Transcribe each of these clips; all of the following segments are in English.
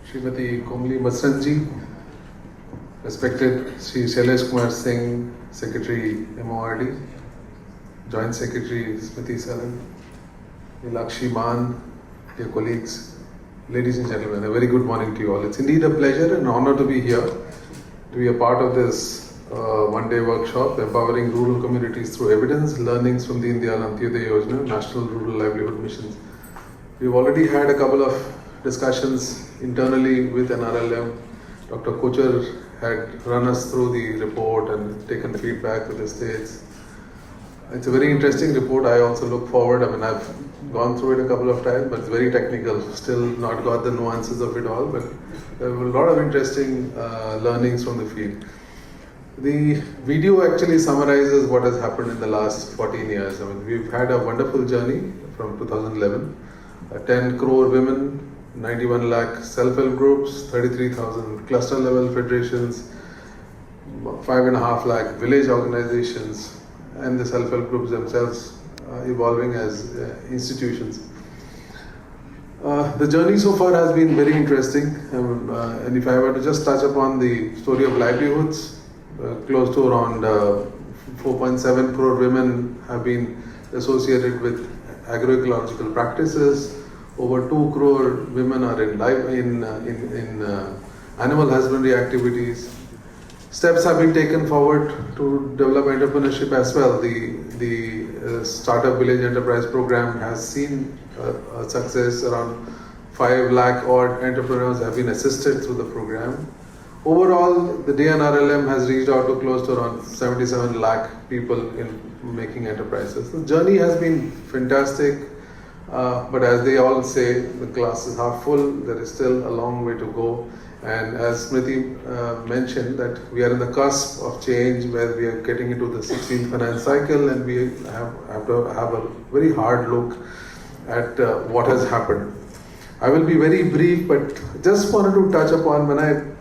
Srimati Komli Masranji, respected Sri Shailesh Kumar Singh, Secretary MORD, Joint Secretary Smriti Saran, Lakshi Man, dear colleagues, ladies and gentlemen, a very good morning to you all. It's indeed a pleasure and honor to be here, to be a part of this one-day workshop, empowering rural communities through evidence, learnings from the Deendayal Antyodaya Yojana, National Rural Livelihoods Mission. We've already had a couple of discussions internally with NRLM. Dr. Kochar had run us through the report and taken feedback with the states. It's a very interesting report. I also look forward. I've gone through it a couple of times, but it's very technical. Still not got the nuances of it all, but there were a lot of interesting learnings from the field. The video actually summarizes what has happened in the last 14 years. We've had a wonderful journey from 2011. 10 crore women, 91 lakh self-help groups, 33,000 cluster level federations, 5.5 lakh village organizations, and the self-help groups themselves evolving as institutions. The journey so far has been very interesting, and if I were to just touch upon the story of livelihoods, close to around 4.7 crore women have been associated with agroecological practices. Over 2 crore women are in animal husbandry activities. Steps have been taken forward to develop entrepreneurship as well. The Startup Village Enterprise Program has seen a success. Around 5 lakh odd entrepreneurs have been assisted through the program. Overall, the NRLM has reached out to close to around 77 lakh people in making enterprises. The journey has been fantastic, but as they all say, the glass is half full. There is still a long way to go. And as Smriti mentioned, that we are in the cusp of change, where we are getting into the 16th finance cycle, and we have to have a very hard look at what has happened. I will be very brief, but just wanted to touch upon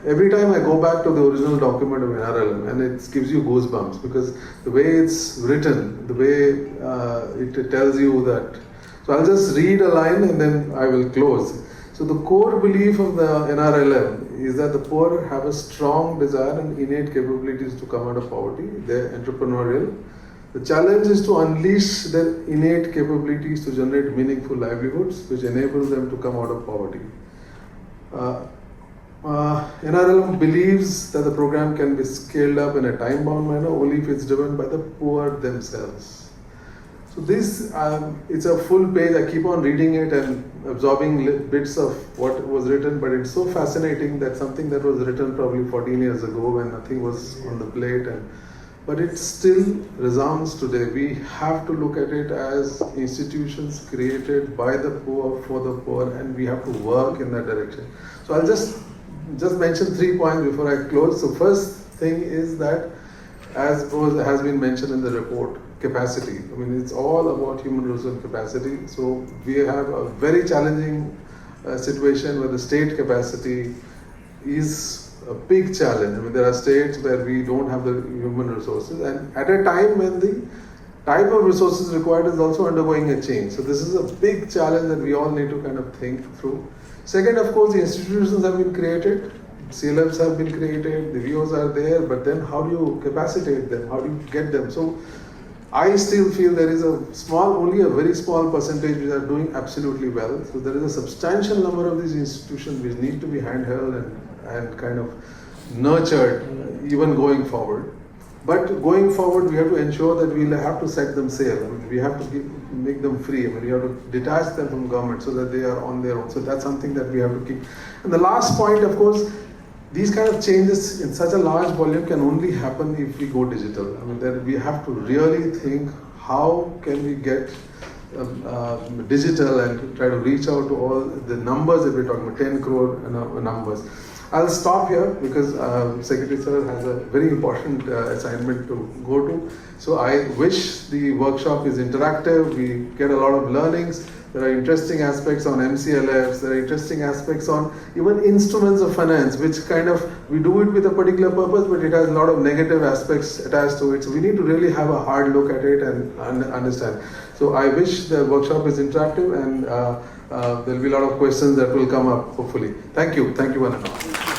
every time I go back to the original document of NRLM, and it gives you goosebumps, because the way it's written, the way it tells you that. So I'll just read a line and then I will close. So the core belief of the NRLM is that the poor have a strong desire and innate capabilities to come out of poverty. They're entrepreneurial. The challenge is to unleash their innate capabilities to generate meaningful livelihoods, which enable them to come out of poverty. NRLM believes that the program can be scaled up in a time-bound manner only if it's driven by the poor themselves. So this, it's a full page. I keep on reading it and absorbing bits of what was written, but it's so fascinating that something that was written probably 14 years ago when nothing was on the plate, but it still resounds today. We have to look at it as institutions created by the poor, for the poor, and we have to work in that direction. So I'll just mention 3 points before I close. So first thing is that, as has been mentioned in the report, capacity. It's all about human resource capacity. So we have a very challenging situation where the state capacity is a big challenge. There are states where we don't have the human resources, and at a time when the type of resources required is also undergoing a change. So this is a big challenge that we all need to kind of think through. Second, of course, the institutions have been created, CLFs have been created, the VOs are there, but then how do you capacitate them? How do you get them? So I still feel there is only a very small percentage which are doing absolutely well. So there is a substantial number of these institutions which need to be handheld and kind of nurtured even going forward. But going forward, we have to ensure that we'll have to set them sail. We have to make them free. We have to detach them from government so that they are on their own. So that's something that we have to keep. And the last point, of course, these kind of changes in such a large volume can only happen if we go digital. Then we have to really think, how can we get digital and try to reach out to all the numbers that we're talking about, 10 crore numbers. I'll stop here because Secretary Sir has a very important assignment to go to. So I wish the workshop is interactive. We get a lot of learnings. There are interesting aspects on MCLFs. There are interesting aspects on even instruments of finance, which kind of, we do it with a particular purpose, but it has a lot of negative aspects attached to it. So we need to really have a hard look at it and understand. So I wish the workshop is interactive, and there will be a lot of questions that will come up, hopefully. Thank you one and all.